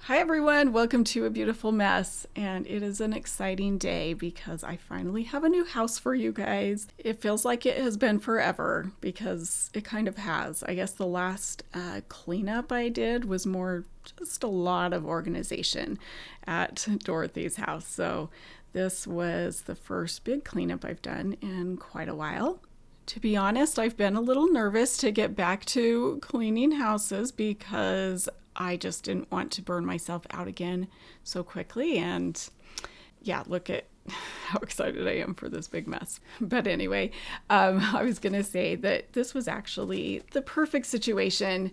Hi everyone, welcome to A Beautiful Mess, and it is an exciting day because I finally have a new house for you guys. It feels like it has been forever because it kind of has. I guess the last cleanup I did was more just a lot of organization at Dorothy's house, so this was the first big cleanup I've done in quite a while. To be honest, I've been a little nervous to get back to cleaning houses because I just didn't want to burn myself out again so quickly. And yeah, look at how excited I am for this big mess. But anyway, I was going to say that this was actually the perfect situation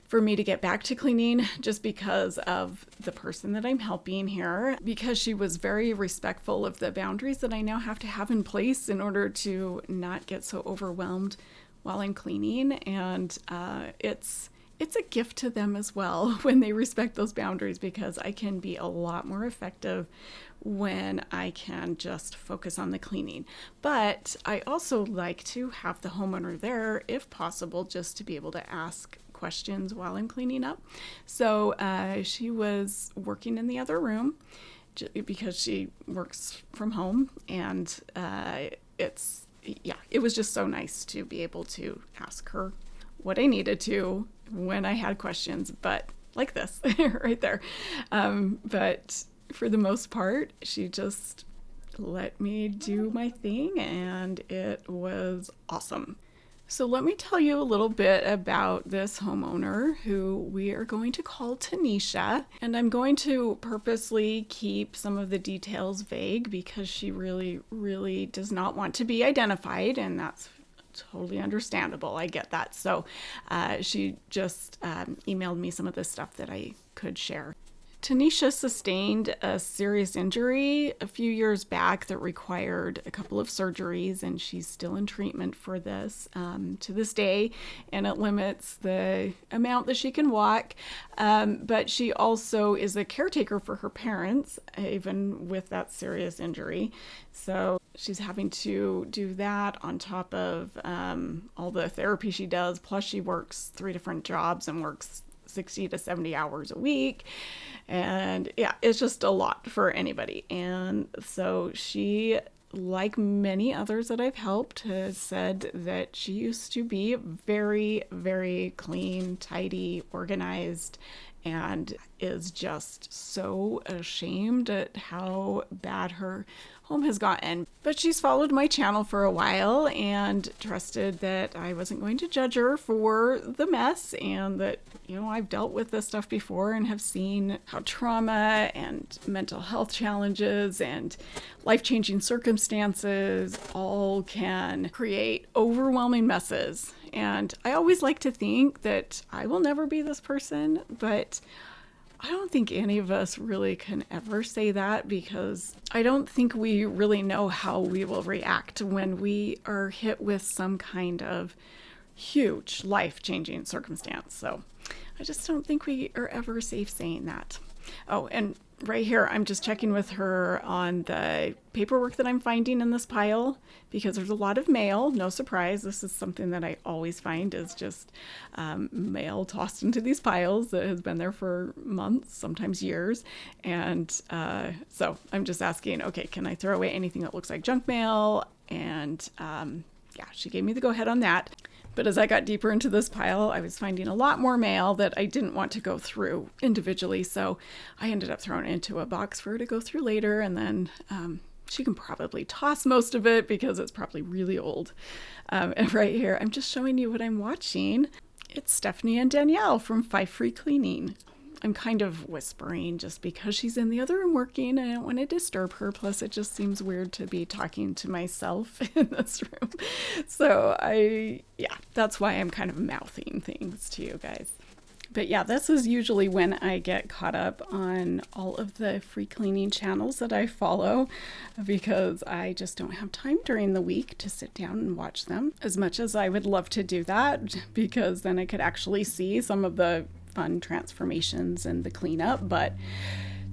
for me to get back to cleaning just because of the person that I'm helping here, because she was very respectful of the boundaries that I now have to have in place in order to not get so overwhelmed while I'm cleaning. And it's a gift to them as well when they respect those boundaries, because I can be a lot more effective when I can just focus on the cleaning. But I also like to have the homeowner there if possible, just to be able to ask questions while I'm cleaning up. So she was working in the other room because she works from home, and it was just so nice to be able to ask her what I needed to when I had questions, but like this right there. But for the most part, she just let me do my thing, and it was awesome. So let me tell you a little bit about this homeowner who we are going to call Tanisha. And I'm going to purposely keep some of the details vague because she really, really does not want to be identified, and that's totally understandable. I get that. So she just emailed me some of the stuff that I could share. Tanisha sustained a serious injury a few years back that required a couple of surgeries, and she's still in treatment for this to this day, and it limits the amount that she can walk. But she also is a caretaker for her parents, even with that serious injury. So she's having to do that on top of all the therapy she does, plus she works 3 different jobs and works 60 to 70 hours a week. And yeah, it's just a lot for anybody. And so she, like many others that I've helped, has said that she used to be very, very clean, tidy, organized, and is just so ashamed at how bad her home has gotten. But she's followed my channel for a while and trusted that I wasn't going to judge her for the mess, and that, I've dealt with this stuff before and have seen how trauma and mental health challenges and life-changing circumstances all can create overwhelming messes. And I always like to think that I will never be this person, but I don't think any of us really can ever say that, because I don't think we really know how we will react when we are hit with some kind of huge life-changing circumstance. So I just don't think we are ever safe saying that. Oh, and right here, I'm just checking with her on the paperwork that I'm finding in this pile, because there's a lot of mail. No surprise. This is something that I always find is just mail tossed into these piles that has been there for months, sometimes years. And so I'm just asking, okay, can I throw away anything that looks like junk mail? And yeah, she gave me the go ahead on that. But as I got deeper into this pile, I was finding a lot more mail that I didn't want to go through individually. So I ended up throwing it into a box for her to go through later. And then she can probably toss most of it because it's probably really old. And right here, I'm just showing you what I'm watching. It's Stephanie and Danielle from 5 Free Cleaning. I'm kind of whispering just because she's in the other room working and I don't want to disturb her. Plus, it just seems weird to be talking to myself in this room. So that's why I'm kind of mouthing things to you guys. But yeah, this is usually when I get caught up on all of the free cleaning channels that I follow, because I just don't have time during the week to sit down and watch them, as much as I would love to do that, because then I could actually see some of the fun transformations and the cleanup. But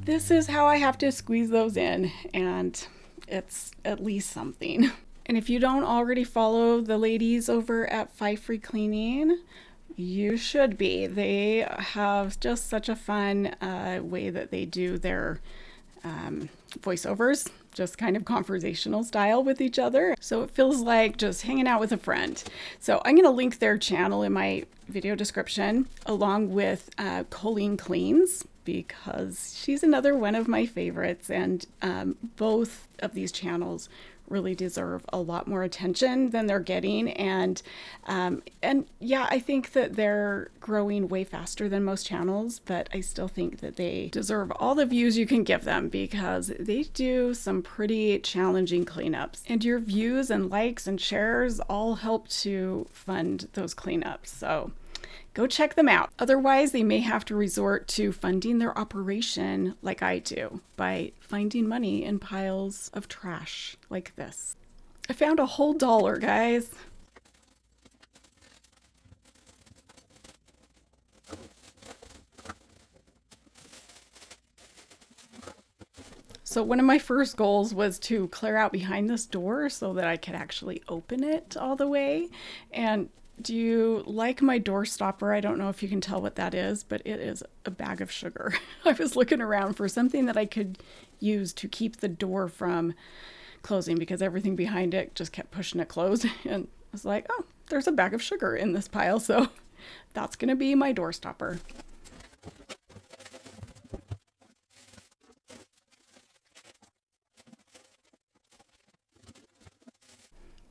this is how I have to squeeze those in, and it's at least something. And if you don't already follow the ladies over at 5 Free Cleaning, You should be. They have just such a fun way that they do their voiceovers, just kind of conversational style with each other. So it feels like just hanging out with a friend. So I'm going to link their channel in my video description along with Colleen Cleans, because she's another one of my favorites. And both of these channels really deserve a lot more attention than they're getting. And yeah, I think that they're growing way faster than most channels, but I still think that they deserve all the views you can give them, because they do some pretty challenging cleanups. And your views and likes and shares all help to fund those cleanups. So go check them out. Otherwise, they may have to resort to funding their operation like I do, by finding money in piles of trash like this. I found a whole $1, guys. So one of my first goals was to clear out behind this door so that I could actually open it all the way. And do you like my door stopper? I don't know if you can tell what that is, but it is a bag of sugar. I was looking around for something that I could use to keep the door from closing, because everything behind it just kept pushing it closed. And I was like, oh, there's a bag of sugar in this pile, so that's going to be my door stopper.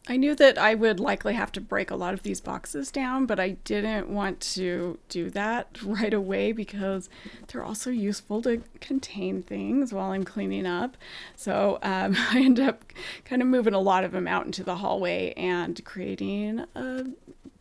I knew that I would likely have to break a lot of these boxes down, but I didn't want to do that right away, because they're also useful to contain things while I'm cleaning up. So I end up kind of moving a lot of them out into the hallway and creating a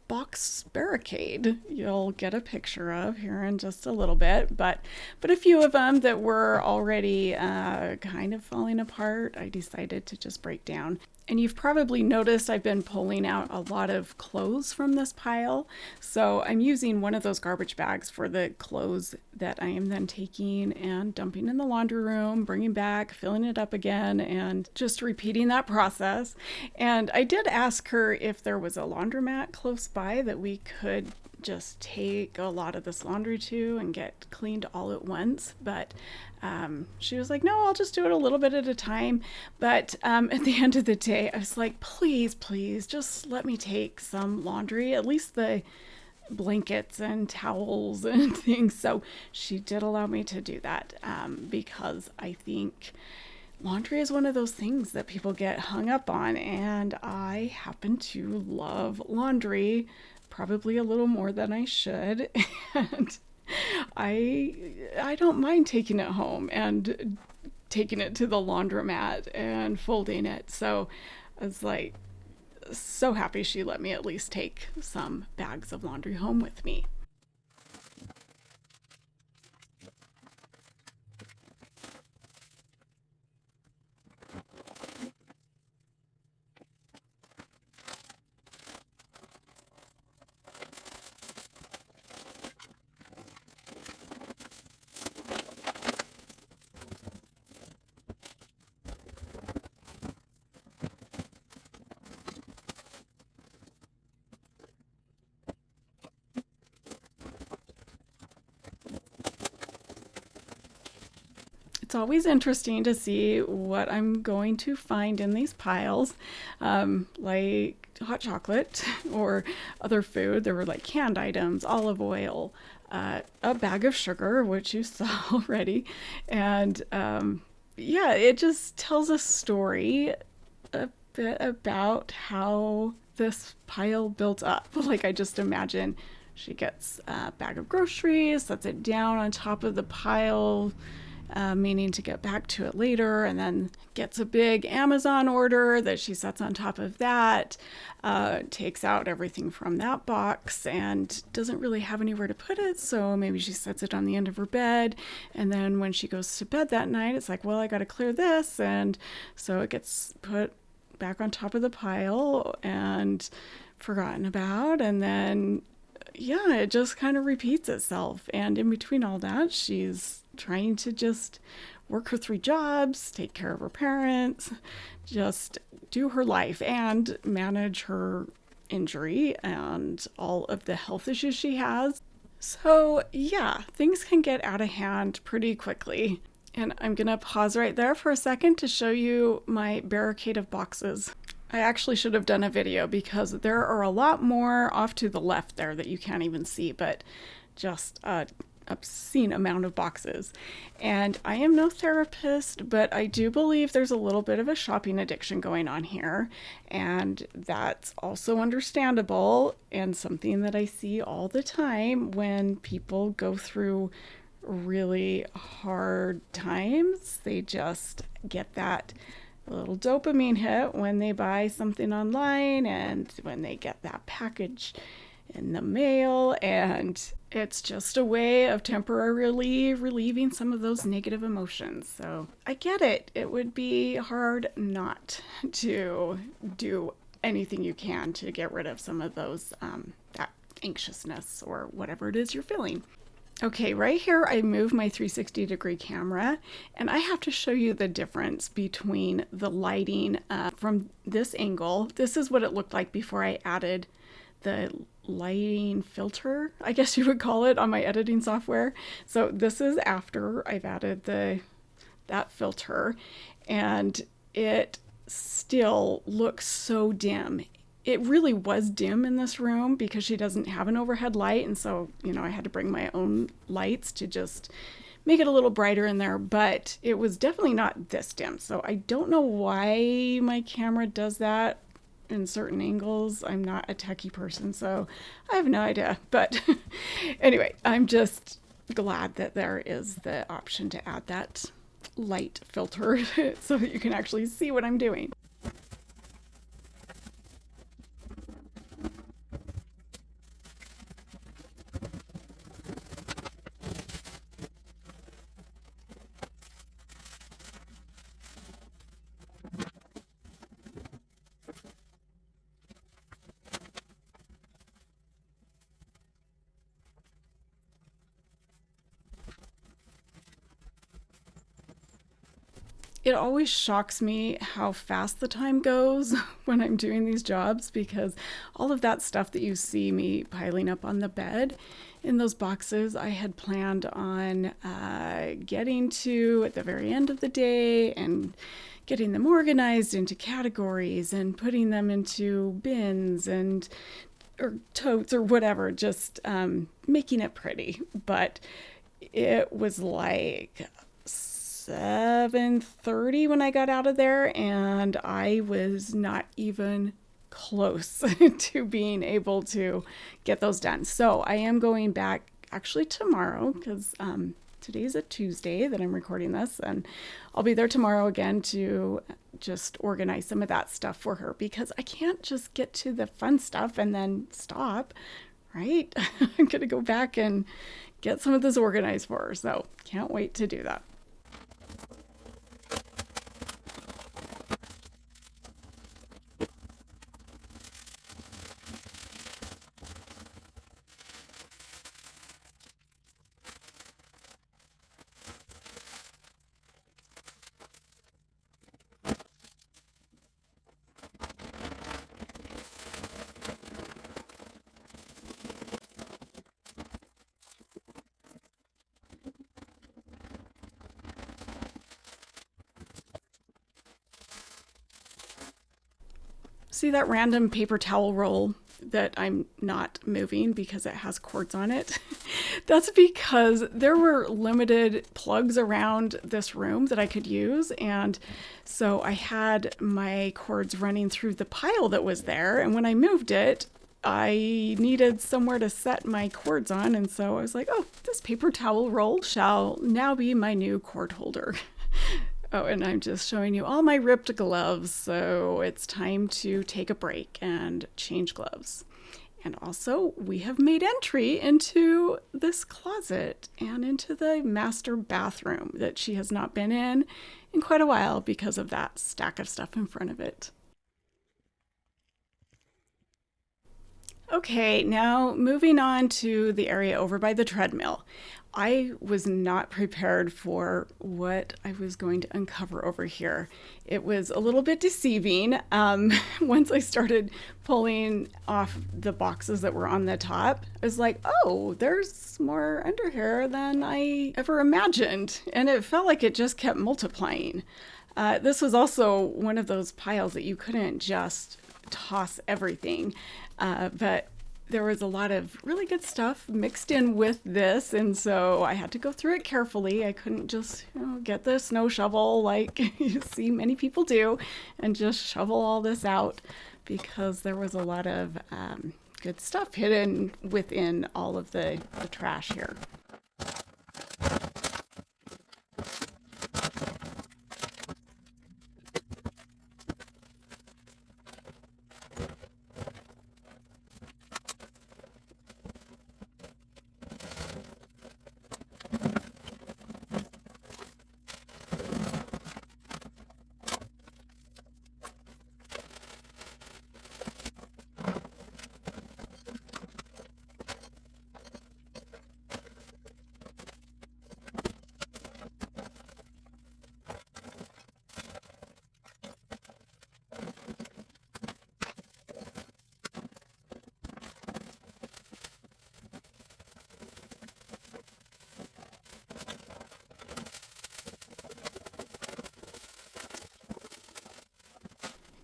box barricade you'll get a picture of here in just a little bit, but a few of them that were already kind of falling apart, I decided to just break down. And you've probably noticed I've been pulling out a lot of clothes from this pile. So I'm using one of those garbage bags for the clothes that I am then taking and dumping in the laundry room, bringing back, filling it up again, and just repeating that process. And I did ask her if there was a laundromat close by that we could just take a lot of this laundry to and get cleaned all at once, but she was like, no, I'll just do it a little bit at a time. But at the end of the day, I was like, please just let me take some laundry, at least the blankets and towels and things. So she did allow me to do that, because I think laundry is one of those things that people get hung up on, and I happen to love laundry probably a little more than I should. And I don't mind taking it home and taking it to the laundromat and folding it. So I was like so happy she let me at least take some bags of laundry home with me. It's always interesting to see what I'm going to find in these piles, like hot chocolate or other food. There were like canned items, olive oil, a bag of sugar, which you saw already. And yeah, it just tells a story a bit about how this pile built up. Like, I just imagine she gets a bag of groceries, sets it down on top of the pile, meaning to get back to it later, and then gets a big Amazon order that she sets on top of that, takes out everything from that box and doesn't really have anywhere to put it, so maybe she sets it on the end of her bed, and then when she goes to bed that night, it's like, well, I gotta clear this, and so it gets put back on top of the pile and forgotten about, and then yeah, it just kind of repeats itself. And in between all that, she's trying to just work her 3 jobs, take care of her parents, just do her life and manage her injury and all of the health issues she has. So, yeah, things can get out of hand pretty quickly. And I'm going to pause right there for a second to show you my barricade of boxes. I actually should have done a video because there are a lot more off to the left there that you can't even see, but just a obscene amount of boxes. And I am no therapist, but I do believe there's a little bit of a shopping addiction going on here. And that's also understandable and something that I see all the time when people go through really hard times. They just get that little dopamine hit when they buy something online and when they get that package in the mail, and it's just a way of temporarily relieving some of those negative emotions. So I get it. It would be hard not to do anything you can to get rid of some of those that anxiousness or whatever it is you're feeling. Okay, right here I move my 360-degree camera, and I have to show you the difference between the lighting from this angle. This is what it looked like before I added the lighting filter, I guess you would call it, on my editing software. So this is after I've added that filter, and it still looks so dim. It really was dim in this room because she doesn't have an overhead light, and so, I had to bring my own lights to just make it a little brighter in there, but it was definitely not this dim. So I don't know why my camera does that in certain angles. I'm not a techie person, so I have no idea. But anyway, I'm just glad that there is the option to add that light filter so that you can actually see what I'm doing. It always shocks me how fast the time goes when I'm doing these jobs, because all of that stuff that you see me piling up on the bed in those boxes, I had planned on getting to at the very end of the day and getting them organized into categories and putting them into bins or totes or whatever, just making it pretty. But it was like 7:30 when I got out of there, and I was not even close to being able to get those done. So I am going back actually tomorrow, because today's a Tuesday that I'm recording this, and I'll be there tomorrow again to just organize some of that stuff for her, because I can't just get to the fun stuff and then stop, right? I'm gonna go back and get some of this organized for her, so can't wait to do that. See that random paper towel roll that I'm not moving because it has cords on it? That's because there were limited plugs around this room that I could use, and so I had my cords running through the pile that was there, and when I moved it, I needed somewhere to set my cords on, and so I was like, oh, this paper towel roll shall now be my new cord holder. Oh, and I'm just showing you all my ripped gloves, so it's time to take a break and change gloves. And also, we have made entry into this closet and into the master bathroom that she has not been in quite a while because of that stack of stuff in front of it. Okay, now moving on to the area over by the treadmill. I was not prepared for what I was going to uncover over here. It was a little bit deceiving. Once I started pulling off the boxes that were on the top, I was like, oh, there's more under here than I ever imagined. And it felt like it just kept multiplying. This was also one of those piles that you couldn't just toss everything, but there was a lot of really good stuff mixed in with this, and so I had to go through it carefully. I couldn't just get the snow shovel like you see many people do and just shovel all this out, because there was a lot of good stuff hidden within all of the trash here.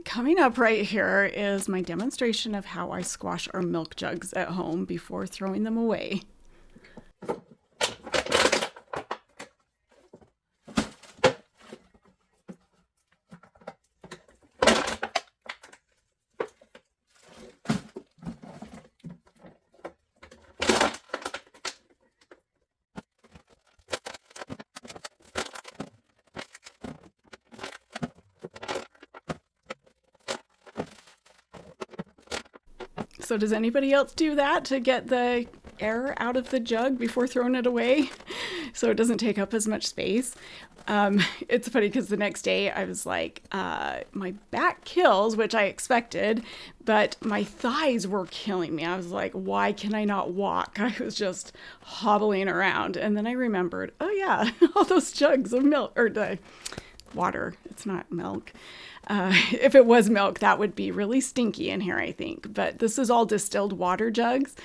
Coming up right here is my demonstration of how I squash our milk jugs at home before throwing them away. So does anybody else do that to get the air out of the jug before throwing it away so it doesn't take up as much space? It's funny because the next day I was like, my back kills, which I expected, but my thighs were killing me. I was like, why can I not walk? I was just hobbling around. And then I remembered, oh yeah, all those jugs of milk, or the water. It's not milk. If it was milk, that would be really stinky in here, I think. But this is all distilled water jugs,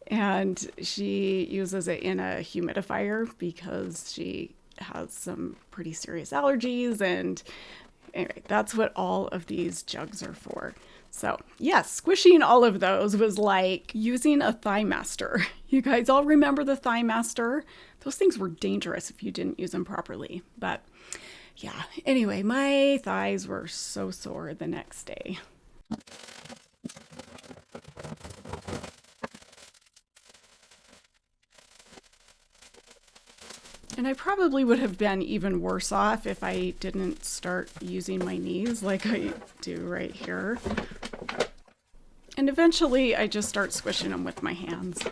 and she uses it in a humidifier because she has some pretty serious allergies. And anyway, that's what all of these jugs are for. So yes, squishing all of those was like using a thigh master. You guys all remember the thigh master? Those things were dangerous if you didn't use them properly. But yeah, anyway, my thighs were so sore the next day. And I probably would have been even worse off if I didn't start using my knees like I do right here. And eventually I just start squishing them with my hands.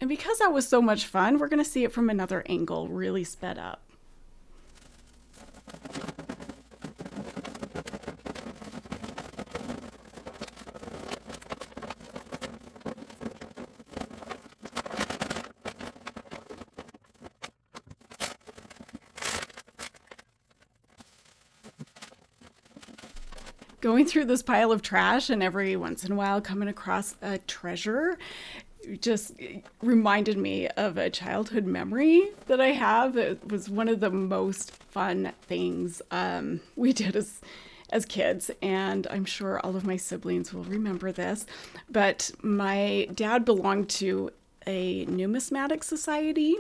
And because that was so much fun, we're going to see it from another angle, really sped up. Going through this pile of trash and every once in a while coming across a treasure just reminded me of a childhood memory that I have. It was one of the most fun things we did as kids, and I'm sure all of my siblings will remember this, but my dad belonged to a numismatic society,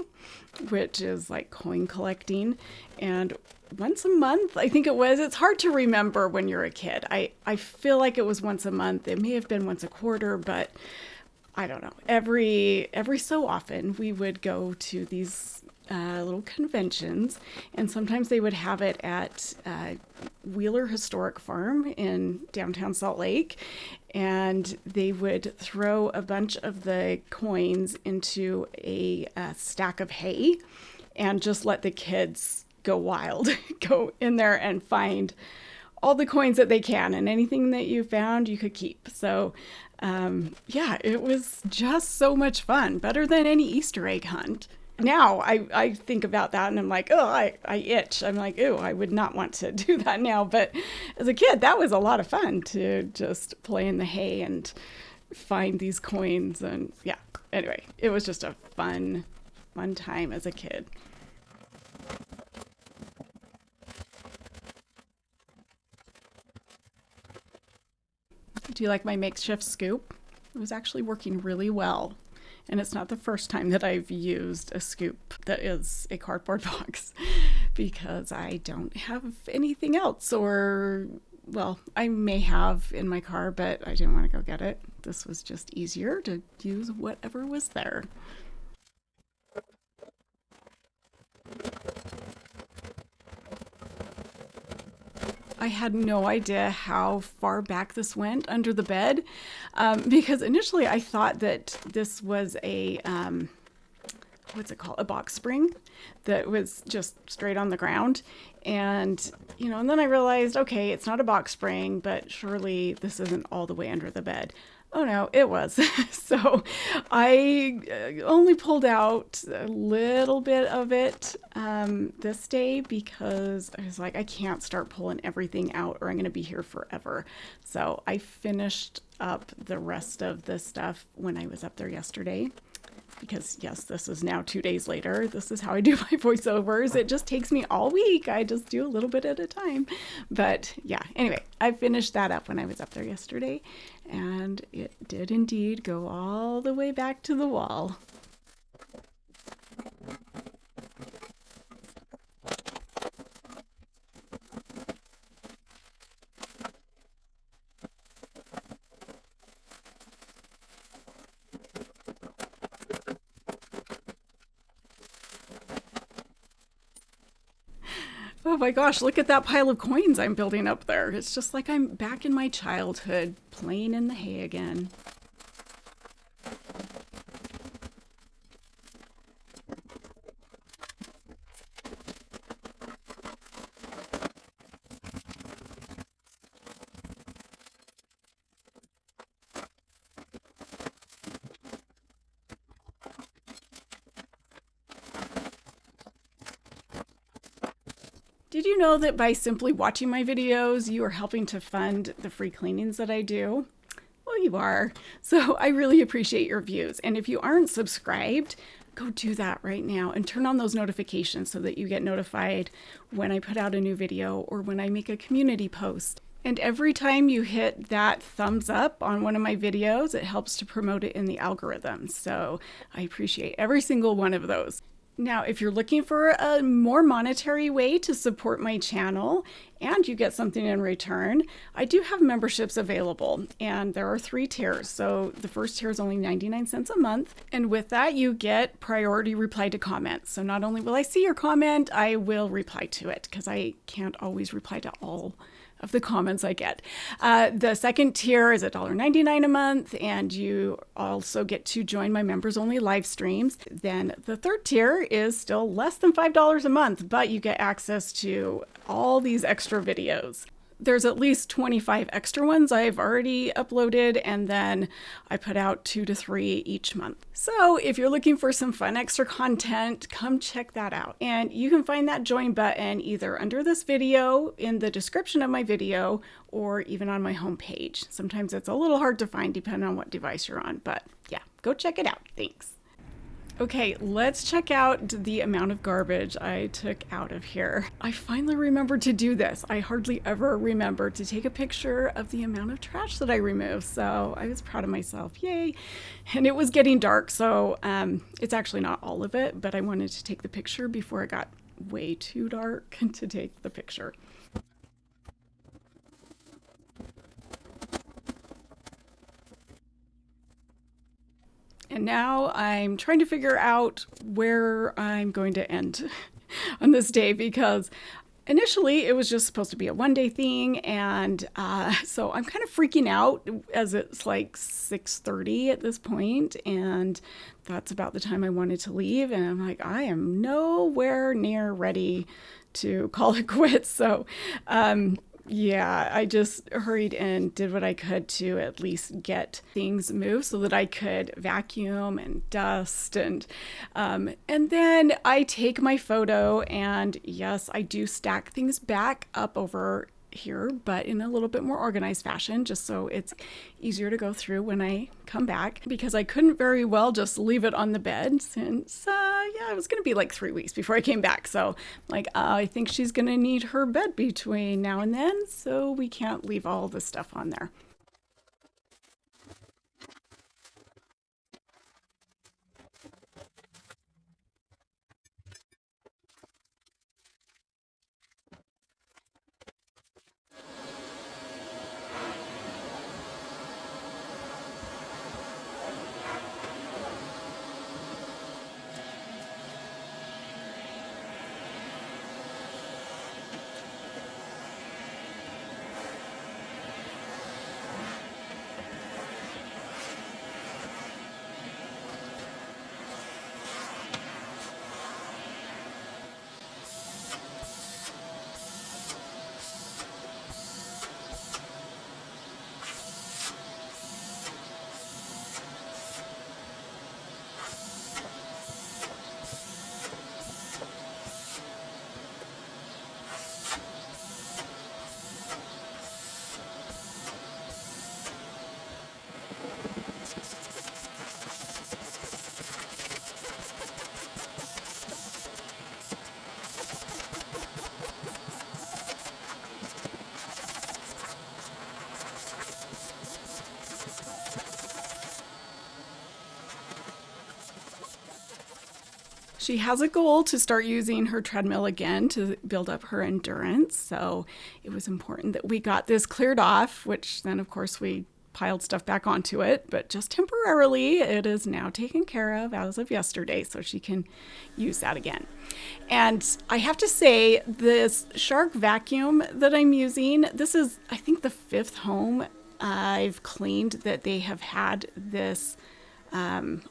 which is like coin collecting, and once a month, I think it was. It's hard to remember when you're a kid. I feel like it was once a month. It may have been once a quarter, but I don't know. Every so often, we would go to these little conventions, and sometimes they would have it at Wheeler Historic Farm in downtown Salt Lake, and they would throw a bunch of the coins into a stack of hay and just let the kids go wild, go in there and find all the coins that they can, and anything that you found you could keep. So yeah, it was just so much fun, better than any Easter egg hunt. Now I think about that and I'm like, oh, I itch. I'm like, oh, I would not want to do that now. But as a kid, that was a lot of fun to just play in the hay and find these coins. And yeah, anyway, it was just a fun time as a kid. Do you like my makeshift scoop? It was actually working really well. And it's not the first time that I've used a scoop that is a cardboard box because I don't have anything else, or, well, I may have in my car, but I didn't want to go get it. This was just easier to use whatever was there. I had no idea how far back this went under the bed, because initially I thought that this was a, what's it called? A box spring that was just straight on the ground. And, and then I realized, okay, it's not a box spring, but surely this isn't all the way under the bed. Oh no, it was. So I only pulled out a little bit of it this day because I was like, I can't start pulling everything out or I'm going to be here forever. So I finished up the rest of the stuff when I was up there yesterday. Because yes, this is now 2 days later. This is how I do my voiceovers. It just takes me all week. I just do a little bit at a time. But yeah, anyway, I finished that up when I was up there yesterday. And it did indeed go all the way back to the wall. Oh my gosh, look at that pile of coins I'm building up there. It's just like I'm back in my childhood, playing in the hay again. Did you know that by simply watching my videos, you are helping to fund the free cleanings that I do? Well, you are. So I really appreciate your views. And if you aren't subscribed, go do that right now and turn on those notifications so that you get notified when I put out a new video or when I make a community post. And every time you hit that thumbs up on one of my videos, it helps to promote it in the algorithm. So I appreciate every single one of those. Now, if you're looking for a more monetary way to support my channel and you get something in return, I do have memberships available, and there are 3 tiers. So the first tier is only 99 cents a month. And with that, you get priority reply to comments. So not only will I see your comment, I will reply to it because I can't always reply to all of the comments I get. The second tier is $1.99 a month, and you also get to join my members only live streams. Then the third tier is still less than $5 a month, but you get access to all these extra videos. there's at least 25 extra ones I've already uploaded, and then I put out 2 to 3 each month. So if you're looking for some fun extra content, come check that out. And you can find that join button either under this video, in the description of my video, or even on my homepage. Sometimes it's a little hard to find depending on what device you're on, but yeah, go check it out. Thanks. Okay, let's check out the amount of garbage I took out of here. I finally remembered to do this. I hardly ever remember to take a picture of the amount of trash that I removed, so I was proud of myself. Yay! And it was getting dark, so it's actually not all of it, but I wanted to take the picture before it got way too dark to take the picture. And now I'm trying to figure out where I'm going to end on this day, because initially it was just supposed to be a one-day thing, and so I'm kind of freaking out as it's like 6:30 at this point, and that's about the time I wanted to leave, and I'm like, I am nowhere near ready to call it quits. So yeah, I just hurried and did what I could to at least get things moved so that I could vacuum and dust, and then I take my photo, and yes, I do stack things back up over here, but in a little bit more organized fashion, just so it's easier to go through when I come back, because I couldn't very well just leave it on the bed since yeah, it was going to be like 3 weeks before I came back. So like, I think she's going to need her bed between now and then, so we can't leave all the stuff on there. She has a goal to start using her treadmill again to build up her endurance. So it was important that we got this cleared off, which then, of course, we piled stuff back onto it. But just temporarily, it is now taken care of as of yesterday, so she can use that again. And I have to say, this Shark vacuum that I'm using, this is, I think, the 5th home I've cleaned that they have had this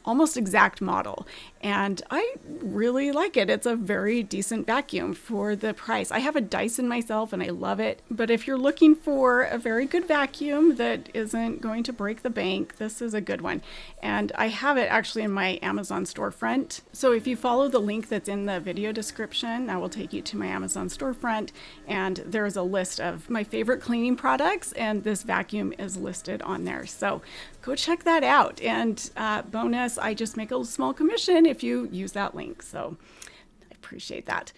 almost exact model, and I really like it. It's a very decent vacuum for the price. I have a Dyson myself and I love it, but if you're looking for a very good vacuum that isn't going to break the bank, this is a good one. And I have it actually in my Amazon storefront, so if you follow the link that's in the video description, that will take you to my Amazon storefront, and there's a list of my favorite cleaning products, and this vacuum is listed on there, so go check that out. And bonus, I just make a small commission if you use that link, so I appreciate that.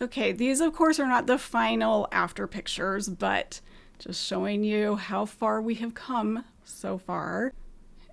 Okay, these of course are not the final after pictures, but just showing you how far we have come so far.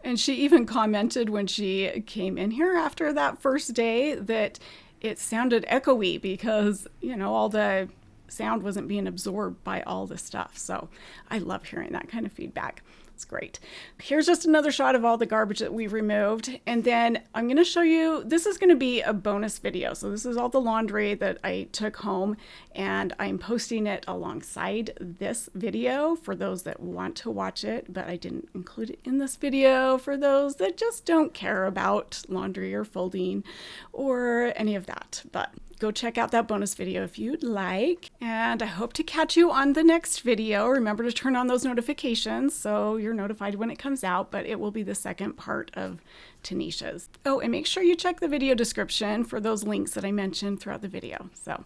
And she even commented when she came in here after that first day that it sounded echoey because, you know, all the sound wasn't being absorbed by all the stuff. So I love hearing that kind of feedback. It's great. Here's just another shot of all the garbage that we removed. And then I'm going to show you, this is going to be a bonus video. So this is all the laundry that I took home, and I'm posting it alongside this video for those that want to watch it, but I didn't include it in this video for those that just don't care about laundry or folding or any of that. But go check out that bonus video if you'd like. And I hope to catch you on the next video. Remember to turn on those notifications so you're notified when it comes out, but it will be the second part of Tanisha's. Oh, and make sure you check the video description for those links that I mentioned throughout the video. So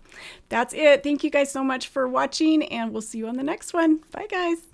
that's it. Thank you guys so much for watching, and we'll see you on the next one. Bye, guys.